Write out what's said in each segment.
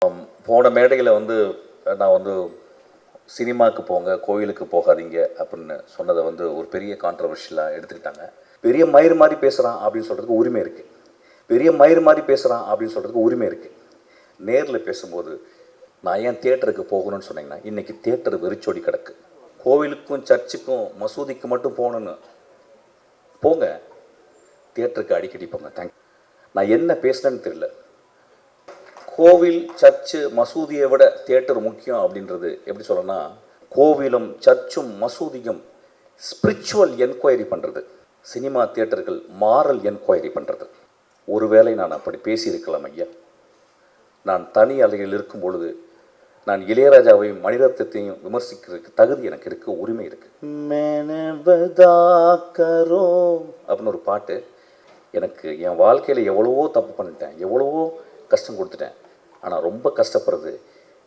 போன மேடையில் வந்து நான் வந்து சினிமாவுக்கு போங்க கோயிலுக்கு போகாதீங்க அப்படின்னு சொன்னதை வந்து ஒரு பெரிய கான்ட்ரவர்ஷியலாக எடுத்துக்கிட்டாங்க. பெரிய மயிறு மாதிரி பேசுகிறான் அப்படின்னு சொல்கிறதுக்கு உரிமை இருக்குது. பெரிய மயிறு மாதிரி பேசுகிறான் அப்படின்னு சொல்கிறதுக்கு உரிமை இருக்குது. நேரில் பேசும்போது நான் ஏன் தியேட்டருக்கு போகணும்னு சொன்னீங்கன்னா, இன்றைக்கி தியேட்டர் வெறிச்சோடி கிடக்கு. கோவிலுக்கும் சர்ச்சுக்கும் மசூதிக்கு மட்டும் போகணுன்னு போங்க, தியேட்டருக்கு அடிக்கடி போங்க. தேங்க்யூ. நான் என்ன பேசுனேன்னு தெரியல. கோவில் சர்ச்சு மசூதியை விட தியேட்டர் முக்கியம் அப்படின்றது எப்படி சொல்லணும்னா, கோவிலும் சர்ச்சும் மசூதியும் ஸ்பிரிச்சுவல் என்கொயரி பண்ணுறது, சினிமா தியேட்டர்கள் மாரல் என்கொயரி பண்ணுறது. ஒருவேளை நான் அப்படி பேசியிருக்கலாம் ஐயா. நான் தனி அலையில் இருக்கும் பொழுது நான் இளையராஜாவையும் மணிரத்னத்தையும் விமர்சிக்கிறதுக்கு தகுதி எனக்கு இருக்குது, உரிமை இருக்குது. அப்படின்னு ஒரு பாட்டு, எனக்கு என் வாழ்க்கையில் எவ்வளவோ தப்பு பண்ணிட்டேன், எவ்வளவோ கஷ்டம் கொடுத்துட்டேன். ஆனால் ரொம்ப கஷ்டப்படுறது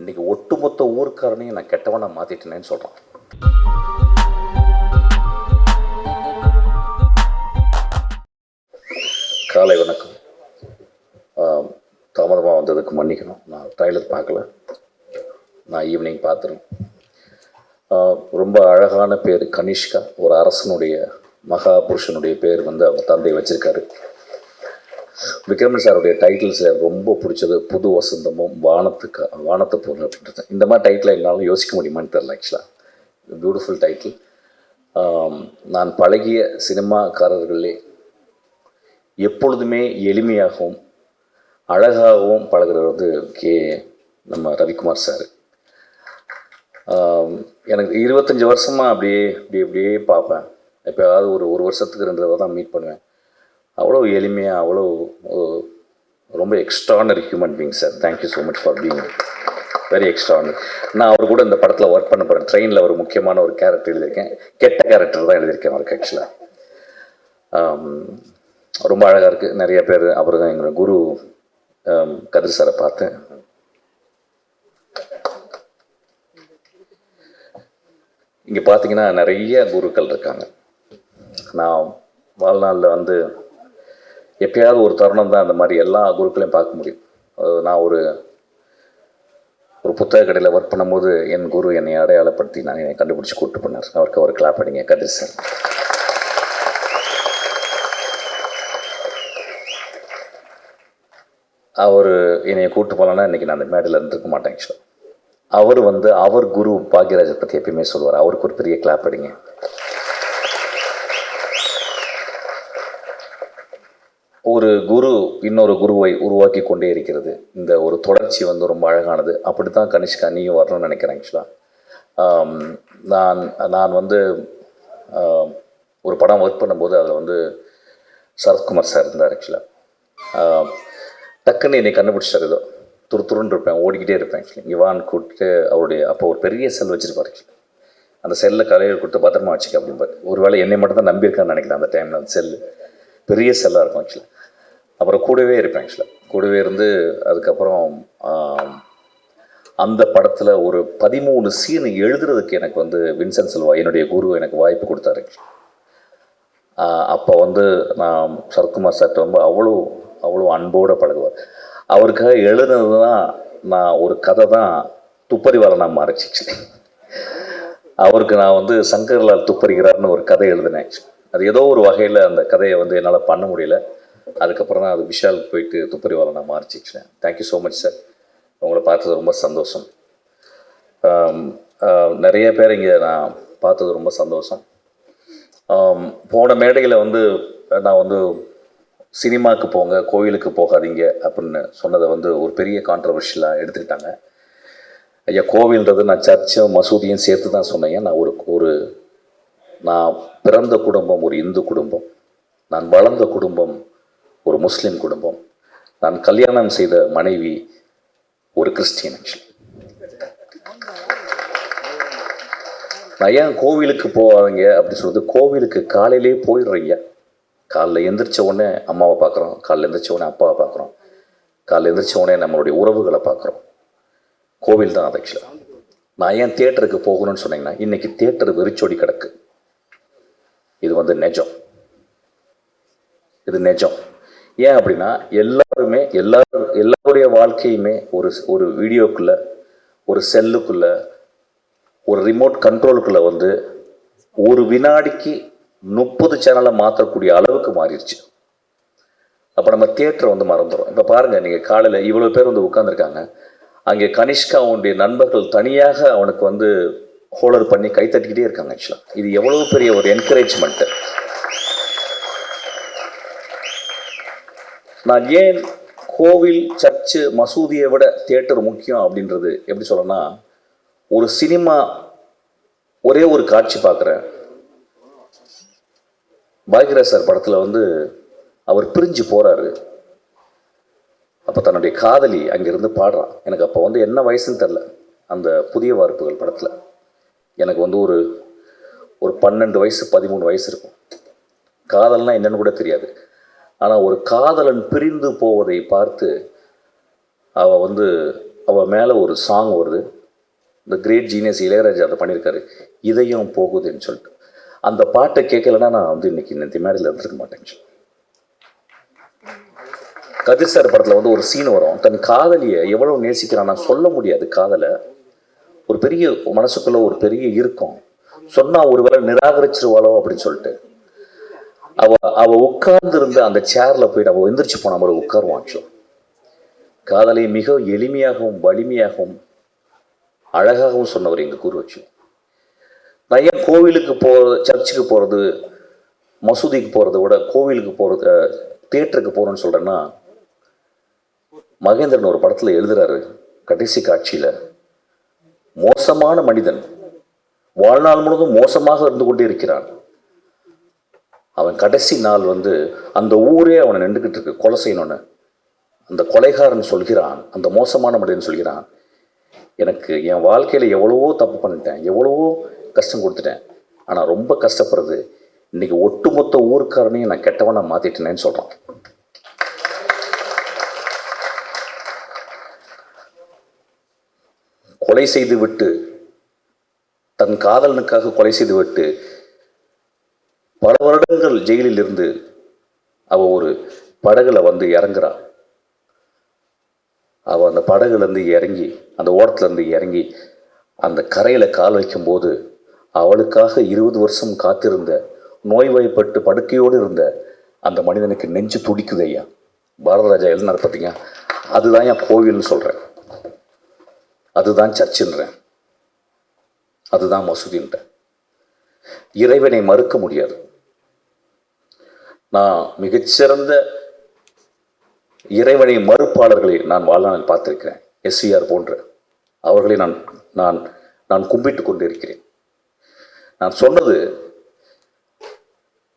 இன்றைக்கி ஒட்டுமொத்த ஊருக்காரனையும் நான் கெட்டவனை மாற்றிட்டேனேன்னு சொல்கிறான். காலை வணக்கம். தாமதமாக வந்ததுக்கு மன்னிக்கணும். நான் ட்ரைலர் பார்க்கல, நான் ஈவினிங் பார்த்துருவேன். ரொம்ப அழகான பேர் கனிஷ்கா. ஒரு அரசனுடைய மகாபுருஷனுடைய பேர் வந்து அவங்க தந்தை வச்சுருக்காரு. விக்ரமன் சாருடைய டைட்டில்ஸ் எனக்கு ரொம்ப பிடிச்சது புது வசந்தமும் வானத்து போகணும் அப்படின்றது. இந்த மாதிரி டைட்டில் எங்களால் யோசிக்க முடியுமான்னு தெரில. ஆக்சுவலாக பியூட்டிஃபுல் டைட்டில். நான் பழகிய சினிமாக்காரர்களே எப்பொழுதுமே எளிமையாகவும் அழகாகவும் பழகிறவர் வந்து நம்ம ரவிக்குமார் சார். எனக்கு 25 வருஷமாக அப்படியே பார்ப்பேன். எப்போயாவது ஒரு வருஷத்துக்கு 2 தடவை தான் மீட் பண்ணுவேன். அவ்வளோ எளிமையாக, அவ்வளோ ரொம்ப extraordinary human being sir. Thank you so much for being very extraordinary. நான் அவர் கூட இந்த படத்தில் ஒர்க் பண்ண போகிறேன். ட்ரெயினில் ஒரு முக்கியமான ஒரு கேரக்டர் எழுதியிருக்கேன். கெட்ட கேரக்டர் தான் எழுதியிருக்கேன் அவருக்கு. ஆக்சுவலாக ரொம்ப அழகாக இருக்குது. நிறைய பேர் அவர் தான் எங்களோட குரு கதிர் சாரை பார்த்தேன். இங்கே பார்த்தீங்கன்னா நிறைய குருக்கள் இருக்காங்க. நான் வாழ்நாளில் வந்து எப்பயாவது ஒரு தருணம் தான் அந்த மாதிரி எல்லா குருக்களையும் பார்க்க முடியும். நான் ஒரு புத்தக கடையில் ஒர்க் பண்ணும்போது என் குரு என்னை அடையாளப்படுத்தி என்னை கண்டுபிடிச்சி கூப்பிட்டு பண்ணார். அவருக்கு அவர் கிளாப் பண்ணிங்க கதிர் சார். அவர் என்னை கூப்பிட்டு போகலன்னா இன்றைக்கி நான் அந்த மேடையில் இருந்திருக்க மாட்டேன். ஆக்சுவலாக அவர் வந்து அவர் குரு பாக்யராஜை பற்றி எப்பயுமே சொல்லுவார். அவருக்கு ஒரு பெரிய கிளாப் அடிங்க. ஒரு குரு இன்னொரு குருவை உருவாக்கி கொண்டே இருக்கிறது. இந்த ஒரு தொடர்ச்சி வந்து ரொம்ப அழகானது. அப்படி தான் கனிஷ்கா நீயும் வரணும்னு நினைக்கிறேன். ஆக்சுவலாக நான் வந்து ஒரு படம் ஒர்க் பண்ணும்போது அதில் வந்து சரத்குமார் சார் இருந்தார். ஆக்சுவலாக டக்குன்னு என்னை கண்டுபிடிச்சார். ஏதோ துருன்னு இருப்பேன், ஓடிக்கிட்டே இருப்பேன். ஆக்சுவலி இவான் கூப்பிட்டு அவருடைய அப்போ ஒரு பெரிய செல் வச்சுருப்பார். ஆக்சுவலி அந்த செல்லை கலையில் கொடுத்து பத்திரமா வச்சுக்க அப்படின்பார். ஒரு வேளை என்னை மட்டும் தான் நம்பியிருக்கான்னு நினைக்கிறேன். அந்த டைமில் அந்த செல்லு பெரிய செல்லாக இருக்கும். ஆக்சுவலாக அப்புறம் கூடவே இருப்பேன். ஆக்சுவலாக கூடவே இருந்து அதுக்கப்புறம் அந்த படத்தில் ஒரு 13 சீன் எழுதுறதுக்கு எனக்கு வந்து வின்சென்ட் செல்வா என்னுடைய குரு எனக்கு வாய்ப்பு கொடுத்தாரு. அப்போ வந்து நான் சரத்குமார் சார்ட்ட ரொம்ப அவ்வளோ அன்போடு பழகுவார். அவருக்காக எழுதுனது தான் நான் ஒரு கதை தான் துப்பறிவாளனாக மாறிச்சு. அவருக்கு நான் வந்து சங்கர்லால் துப்பறிகிறார்னு ஒரு கதை எழுதினேன். அது ஏதோ ஒரு வகையில் அந்த கதையை வந்து என்னால் பண்ண முடியல. அதுக்கப்புறம் தான் அது விஷாலுக்கு போயிட்டு துப்பறிவாளனாக மாறிச்சிச்சேன். Thank you so much sir. உங்களை பார்த்தது ரொம்ப சந்தோஷம். நிறைய பேர் இங்கே நான் பார்த்தது ரொம்ப சந்தோஷம். போன மேடையில் வந்து நான் வந்து சினிமாவுக்கு போங்க கோயிலுக்கு போகாதீங்க அப்படின்னு சொன்னதை வந்து ஒரு பெரிய கான்ட்ரவர்ஷியலாக எடுத்துக்கிட்டாங்க. ஐயா, கோவில்ன்றது நான் சர்ச்சும் மசூதியும் சேர்த்து தான் சொன்னேன். நான் நான் பிறந்த குடும்பம் ஒரு இந்து குடும்பம், நான் வளர்ந்த குடும்பம் ஒரு முஸ்லீம் குடும்பம், நான் கல்யாணம் செய்த மனைவி ஒரு கிறிஸ்டியன். நான் ஏன் கோவிலுக்கு போவாங்க அப்படின்னு சொல்றது, கோவிலுக்கு காலையிலே போயிடுறீங்க. காலைல எந்திரிச்ச உடனே அம்மாவை பார்க்குறோம், காலைல எந்திரிச்ச உடனே அப்பாவை பார்க்குறோம், காலைல எந்திரிச்ச உடனே நம்மளுடைய உறவுகளை பார்க்குறோம். கோவில் தான் அது. ஆக்சுவலாக நான் ஏன் தியேட்டருக்கு போகணும்னு சொன்னீங்கன்னா, இன்றைக்கி தியேட்டர் வெறிச்சோடி கிடக்கு. இது வந்து நிஜம். இது நிஜம். ஏன் அப்படின்னா எல்லாரும் எல்லாருடைய வாழ்க்கையுமே ஒரு வீடியோக்குள்ள, ஒரு செல்லுக்குள்ள, ஒரு ரிமோட் கண்ட்ரோலுக்குள்ள வந்து ஒரு வினாடிக்கு 30 சேனலை மாற்றக்கூடிய அளவுக்கு மாறிடுச்சு. அப்போ நம்ம தியேட்டரை வந்து மறந்துடும். இப்போ பாருங்கள், நீங்கள் காலையில் இவ்வளோ பேர் வந்து உட்காந்துருக்காங்க. அங்கே கனிஷ்கா அவனுடைய நண்பர்கள் தனியாக அவனுக்கு வந்து ஹோல்டர் பண்ணி கைத்தட்டிக்கிட்டே இருக்காங்க. ஆக்சுவலாக இது எவ்வளோ பெரிய ஒரு என்கரேஜ்மெண்ட்டு. நான் ஏன் கோவில், சர்ச்சு, மசூதியை விட தியேட்டர் முக்கியம் அப்படின்றது எப்படி சொல்லணும்னா, ஒரு சினிமா ஒரே ஒரு காட்சி பார்க்குறேன். பாக்யராஜ் சார் படத்தில் வந்து அவர் பிரிஞ்சு போகிறாரு. அப்போ தன்னுடைய காதலி அங்கேருந்து பாடுறான். எனக்கு அப்போ வந்து என்ன வயசுன்னு தெரில. அந்த புதிய வார்ப்புகள் படத்தில் எனக்கு வந்து ஒரு 12 வயசு 13 வயசு இருக்கும். காதல்னால் என்னன்னு கூட தெரியாது. ஆனால் ஒரு காதலன் பிரிந்து போவதை பார்த்து அவள் மேலே ஒரு சாங் வருது. இந்த கிரேட் ஜீனியஸ் இளையராஜா அதை பண்ணியிருக்காரு, இதயம் போகுதுன்னு சொல்லிட்டு. அந்த பாட்டை கேட்கலன்னா நான் வந்து இன்னைக்கு இந்த மேடையில் இருந்திருக்க மாட்டேன். கதிர் சார் படத்தில் வந்து ஒரு சீன் வரும். தன் காதலியை எவ்வளோ நேசிக்கிறான் சொல்ல முடியாது. காதலை ஒரு பெரிய மனசுக்குள்ள ஒரு பெரிய இருக்கும். சொன்னால் ஒருவேளை நிராகரிச்சிருவாளோ அப்படின்னு சொல்லிட்டு அவ உட்கார்ந்து இருந்த அந்த சேர்ல போயிட்டு அவள் எந்திரிச்சு போன மாதிரி உட்காருவான். காதலை மிக எளிமையாகவும் வலிமையாகவும் அழகாகவும் சொன்னவர் எங்கள் குரு வச்சு. நான் ஏன் கோவிலுக்கு சர்ச்சுக்கு போகிறது, மசூதிக்கு போகிறத விட கோவிலுக்கு போகிறது, தியேட்டருக்கு போகிறேன்னு சொல்கிறேன்னா, மகேந்திரன் ஒரு படத்தில் எழுதுறாரு, கடைசி காட்சியில் மோசமான மனிதன் வாழ்நாள் முழுவதும் மோசமாக இருந்து கொண்டே இருக்கிறான். அவன் கடைசி நாள் வந்து அந்த ஊரே அவனை நின்றுக்கிட்டு இருக்கு, கொலை செய்யணும்னு. அந்த கொலைகாரன் சொல்கிறான், அந்த மோசமான மனிதன் சொல்கிறான், எனக்கு என் வாழ்க்கையில் எவ்வளவோ தப்பு பண்ணிட்டேன், எவ்வளவோ கஷ்டம் கொடுத்துட்டேன், ஆனால் ரொம்ப கஷ்டப்படுறது இன்னைக்கு ஒட்டுமொத்த ஊருக்காரனையும் நான் கெட்டவனா மாற்றிட்டேனேன்னு சொல்கிறான். கொலை செய்து விட்டு, தன் காதலனுக்காக கொலை செய்து விட்டு பல வருடங்கள் ஜெயிலில் இருந்து அவ ஒரு படகுல வந்து இறங்குறா. அவ அந்த படகுல இருந்து இறங்கி, அந்த ஓடத்துல இருந்து இறங்கி அந்த கரையில கால் வைக்கும் போது அவளுக்காக 20 வருஷம் காத்திருந்த, நோய்வாய்ப்பட்டு படுக்கையோடு இருந்த அந்த மனிதனுக்கு நெஞ்சு துடிக்குது. ஐயா பாரதராஜா எழுதினார் பார்த்தீங்க, அதுதான் என் கோவில்னு சொல்றேன், அதுதான் சர்ச்சுன்றேன், அதுதான் மசூதின்றேன். இறைவனை மறுக்க முடியாது. நான் மிகச்சிறந்த இறைவனை மறுப்பாளர்களை நான் வாழ்நாளில் பார்த்திருக்கிறேன். எஸ்விஆர் போன்ற அவர்களை நான் கும்பிட்டு கொண்டு இருக்கிறேன். நான் சொன்னது,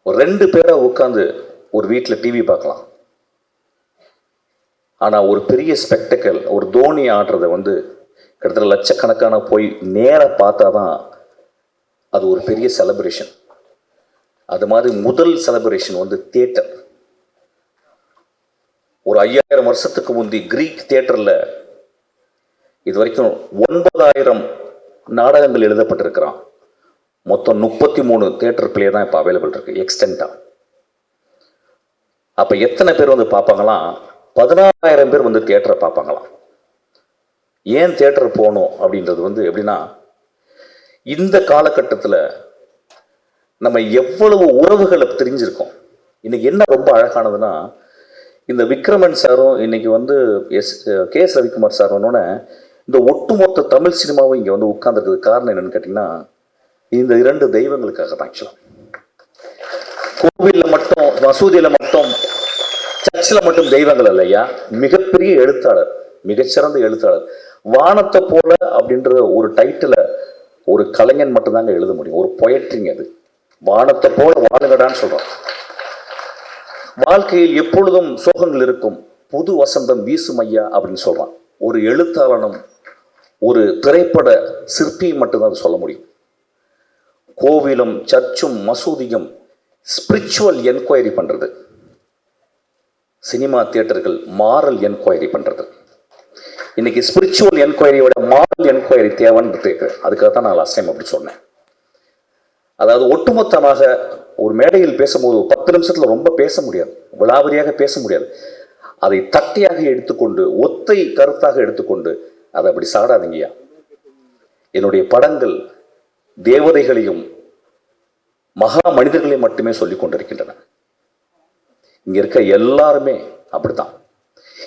ஒரு 2 பேரை உட்காந்து ஒரு வீட்டில் டிவி பார்க்கலாம். ஆனால் ஒரு பெரிய ஸ்பெக்டக்கல், ஒரு தோனி ஆடுறதை வந்து கிட்டத்தட்ட லட்சக்கணக்கான போய் நேராக பார்த்தா தான் அது ஒரு பெரிய செலிப்ரேஷன். அது மாதிரி முதல் செலிப்ரேஷன் வந்து தியேட்டர். ஒரு 5000 வருஷத்துக்கு முந்தி கிரீக் தியேட்டரில் இது வரைக்கும் 9000 நாடகங்கள் எழுதப்பட்டிருக்கிறான். மொத்தம் 33 தியேட்டர் பிளே தான் இப்போ அவைலபிள் இருக்கு எக்ஸ்டெண்டா. அப்போ எத்தனை பேர் வந்து பார்ப்பாங்களாம்? 16000 பேர் வந்து தியேட்டரை பார்ப்பாங்களாம். ஏன் தியேட்டர் போகணும் அப்படின்றது வந்து எப்படின்னா, இந்த காலகட்டத்தில் நம்ம எவ்வளவு உறவுகளை தெரிஞ்சிருக்கோம். இன்னைக்கு என்ன ரொம்ப அழகானதுன்னா, இந்த விக்ரமன் சாரும் இன்னைக்கு வந்து கே.எஸ். ரவிக்குமார் சார் வந்தோடனே இந்த ஒட்டுமொத்த தமிழ் சினிமாவும் இங்கே வந்து உட்கார்ந்துருக்கிறது காரணம் என்னன்னு கேட்டிங்கன்னா, இந்த 2 தெய்வங்களுக்காக தான். ஆக்சுவலாக கோவிலில் மட்டும், மசூதியில் மட்டும், சர்ச்சில் மட்டும் தெய்வங்கள் இல்லையா, மிகப்பெரிய எழுத்தாளர், மிகச்சிறந்த எழுத்தாளர். வானத்தை போல அப்படின்ற ஒரு டைட்டிலை ஒரு கலைஞன் மட்டும்தாங்க எழுத முடியும். ஒரு பொயட்ரிங்க அது. வானத்தை போல வாழுங்கடான்னு சொல்றோம். வாழ்க்கையில் எப்பொழுதும் சோகங்கள் இருக்கும், புது வசந்தம் வீசும் ஐயா அப்படின்னு சொல்றான். ஒரு எழுத்தாளனும் ஒரு திரைப்பட சிற்பியும் மட்டும்தான் அது சொல்ல முடியும். கோவிலும் சர்ச்சும் மசூதியும் ஸ்பிரிச்சுவல் என்கொயரி பண்றது, சினிமா தியேட்டர்கள் மாரல் என்கொயரி பண்றது. இன்னைக்கு ஸ்பிரிச்சுவல் என்கொயரியோட மாரல் என்கொயரி தேவைன்னு அதுக்காக தான் நான் லாஸ்ட் டைம் அப்படி சொன்னேன். அதாவது ஒட்டுமொத்தமாக ஒரு மேடையில் பேசும்போது 10 நிமிஷத்துல ரொம்ப பேச முடியாது, விலாவரியாக பேச முடியாது. அதை தட்டையாக எடுத்துக்கொண்டு ஒத்தை கருத்தாக எடுத்துக்கொண்டு அதை அப்படி சாடாதீங்கய்யா. என்னுடைய படங்கள் தேவதைகளையும் மகா மனிதர்களையும் மட்டுமே சொல்லிக் கொண்டிருக்கின்றன. இங்க இருக்க எல்லாருமே அப்படித்தான்.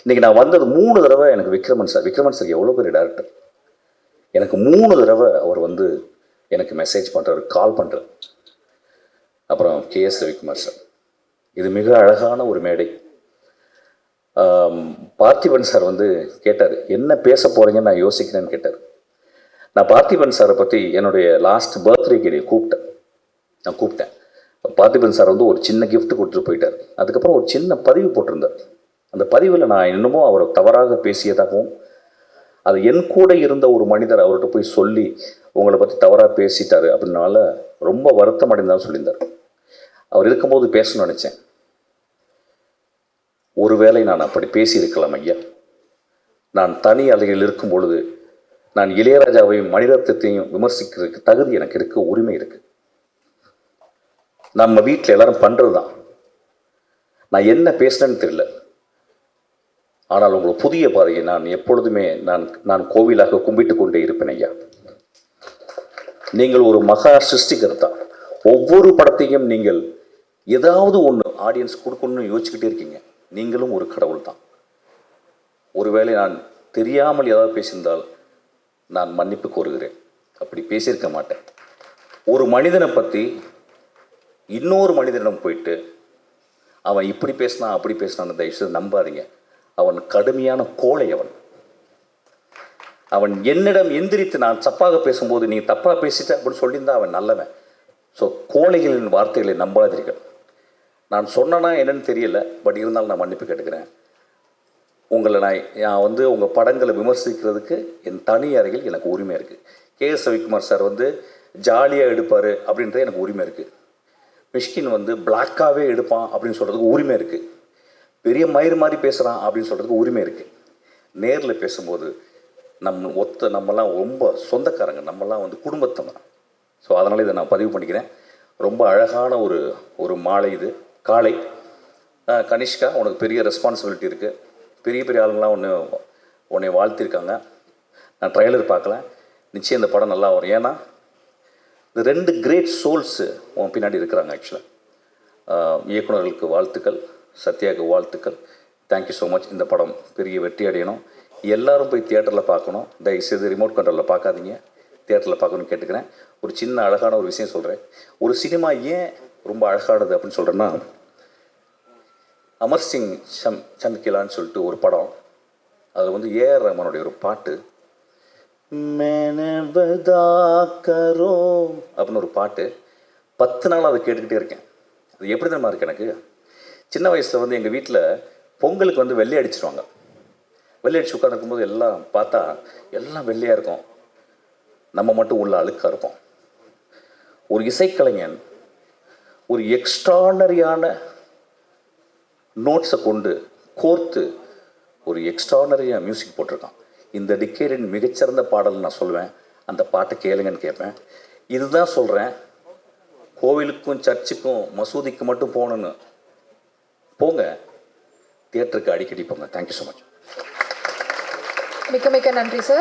இன்னைக்கு நான் வந்தது 3 தடவை எனக்கு விக்ரமன் சார் எவ்வளோ பெரிய டேரக்டர், எனக்கு 3 தடவை அவர் வந்து எனக்கு மெசேஜ் பண்ணுறாரு, கால் பண்ணுறாரு. அப்புறம் KS ரவிக்குமார் சார், இது மிக அழகான ஒரு மேடை. பார்த்திபன் சார் வந்து கேட்டார், என்ன பேச போகிறீங்கன்னு நான் யோசிக்கிறேன்னு கேட்டார். நான் பார்த்திபன் சாரை பற்றி என்னுடைய லாஸ்ட் பர்த்டேக்கு நான் கூப்பிட்டேன். பார்த்திபன் சார் வந்து ஒரு சின்ன கிஃப்ட் கொடுத்துட்டு போயிட்டார். அதுக்கப்புறம் ஒரு சின்ன பதிவு போட்டிருந்தார். அந்த பதிவில் நான் இன்னமும் அவரை தவறாக பேசியதாகவும், அது என் கூட இருந்த ஒரு மனிதர் அவர்கிட்ட போய் சொல்லி உங்களை பற்றி தவறாக பேசிட்டாரு அப்படின்னால ரொம்ப வருத்தம் அடைந்தாலும் சொல்லியிருந்தார். அவர் இருக்கும்போது பேசணும்னு நினச்சேன். ஒருவேளை நான் அப்படி பேசியிருக்கலாம் ஐயா. நான் தனி அலையில் இருக்கும் பொழுது நான் இளையராஜாவையும் மணிரத்னத்தையும் விமர்சிக்கிறதுக்கு தகுதி எனக்கு இருக்கு, உரிமை இருக்கு. நம்ம வீட்டில் எல்லாரும் பண்ணுறது தான். நான் என்ன பேசுனேன்னு தெரியல, ஆனால் உங்களை புதிய பாதையை நான் எப்பொழுதுமே நான் கோவிலாக கும்பிட்டு கொண்டே இருப்பேன் ஐயா. நீங்கள் ஒரு மகா சிருஷ்டிகர்த்தா. ஒவ்வொரு படத்தையும் நீங்கள் ஏதாவது ஒன்று ஆடியன்ஸ் கொடுக்கணும்னு யோசிச்சுக்கிட்டே இருக்கீங்க. நீங்களும் ஒரு கடவுள் தான். ஒருவேளை நான் தெரியாமல் ஏதாவது பேசியிருந்தால் நான் மன்னிப்பு கோருகிறேன். அப்படி பேசியிருக்க மாட்டேன். ஒரு மனிதனை பற்றி இன்னொரு மனிதனிடம் போயிட்டு அவன் இப்படி பேசினான் அப்படி பேசினான்னு தயவுசெய்து நம்பாதீங்க. அவன் கடுமையான கோழை. அவன் என்னிடம் எந்திரித்து நான் தப்பாக பேசும்போது நீ தப்பாக பேசிட்ட அப்படின்னு சொல்லியிருந்தா அவன் நல்லவன். ஸோ கோழைகளின் வார்த்தைகளை நம்பாதீர்கள். நான் சொன்னேன்னா என்னன்னு தெரியல, பட் இருந்தாலும் நான் மன்னிப்பு கேட்டுக்கிறேன். உங்களை நான் வந்து உங்கள் படங்களை விமர்சிக்கிறதுக்கு என் தனி அறையில் எனக்கு உரிமை இருக்குது. KS ரவிக்குமார் சார் வந்து ஜாலியாக எடுப்பார் அப்படின்றது எனக்கு உரிமை இருக்குது. மிஷ்கின் வந்து பிளாக்காகவே எடுப்பான் அப்படின்னு சொல்கிறதுக்கு உரிமை இருக்குது. பெரிய மயிறு மாதிரி பேசுகிறான் அப்படின்னு சொல்கிறதுக்கு உரிமை இருக்குது. நேரில் பேசும்போது நம்மலாம் ரொம்ப சொந்தக்காரங்க, நம்மலாம் வந்து குடும்பத்தம். ஸோ அதனால் இதை நான் பதிவு பண்ணிக்கிறேன். ரொம்ப அழகான ஒரு மாலை இது, காலை. கனிஷ்கா, உனக்கு பெரிய ரெஸ்பான்சிபிலிட்டி இருக்குது. பெரிய பெரிய ஆளுங்களாம் உன்னை வாழ்த்திருக்காங்க. நான் ட்ரைலர் பார்க்கல, நிச்சயம் இந்த படம் நல்லா வரும். ஏன்னா இந்த 2 கிரேட் சோல்ஸு உன் பின்னாடி இருக்கிறாங்க. ஆக்சுவலாக இயக்குநர்களுக்கு வாழ்த்துக்கள், சத்யாவுக்கு வாழ்த்துக்கள். Thank you so much. இந்த படம் பெரிய வெற்றி அடையணும். எல்லோரும் போய் தியேட்டரில் பார்க்கணும். தயவுசெய்து ரிமோட் கண்ட்ரோலில் பார்க்காதீங்க, தியேட்டரில் பார்க்கணும்னு கேட்டுக்கிறேன். ஒரு சின்ன அழகான ஒரு விஷயம் சொல்கிறேன். ஒரு சினிமா ஏன் ரொம்ப அழகானது அப்படின்னு சொல்கிறேன்னா, அமர் சிங் சம்கிலான்னு சொல்லிட்டு ஒரு படம், அதில் வந்து AR ரஹ்மானுடைய ஒரு பாட்டு, கரோ அப்படின்னு ஒரு பாட்டு, 10 நாள் அதை கேட்டுக்கிட்டே இருக்கேன். அது எப்படி தான் இருக்கு. எனக்கு சின்ன வயசில் வந்து எங்கள் வீட்டில் பொங்கலுக்கு வந்து வெள்ளை அடிச்சிருவாங்க. வெள்ளை அடிச்சு உட்காந்துருக்கும்போது எல்லாம் பார்த்தா எல்லாம் வெள்ளையாக இருக்கும், நம்ம மட்டும் உள்ள அழுக்காக இருப்போம். ஒரு இசைக்கலைஞன் ஒரு எக்ஸ்ட்ரானரியான நோட்ஸை கொண்டு கோர்த்து ஒரு எக்ஸ்ட்ரானரியாக மியூசிக் போட்டிருக்கான். இந்த டிக்கேடின் மிகச்சிறந்த பாடல் நான் சொல்லுவேன். அந்த பாட்டை கேளுங்கன்னு கேட்பேன். இதுதான் சொல்கிறேன், கோவிலுக்கும் சர்ச்சுக்கும் மசூதிக்கு மட்டும் போகணுன்னு போங்க, தியேட்டருக்கு அடிக்கடி போங்க. Thank you so much. மிக்க மிக்க நன்றி சார்.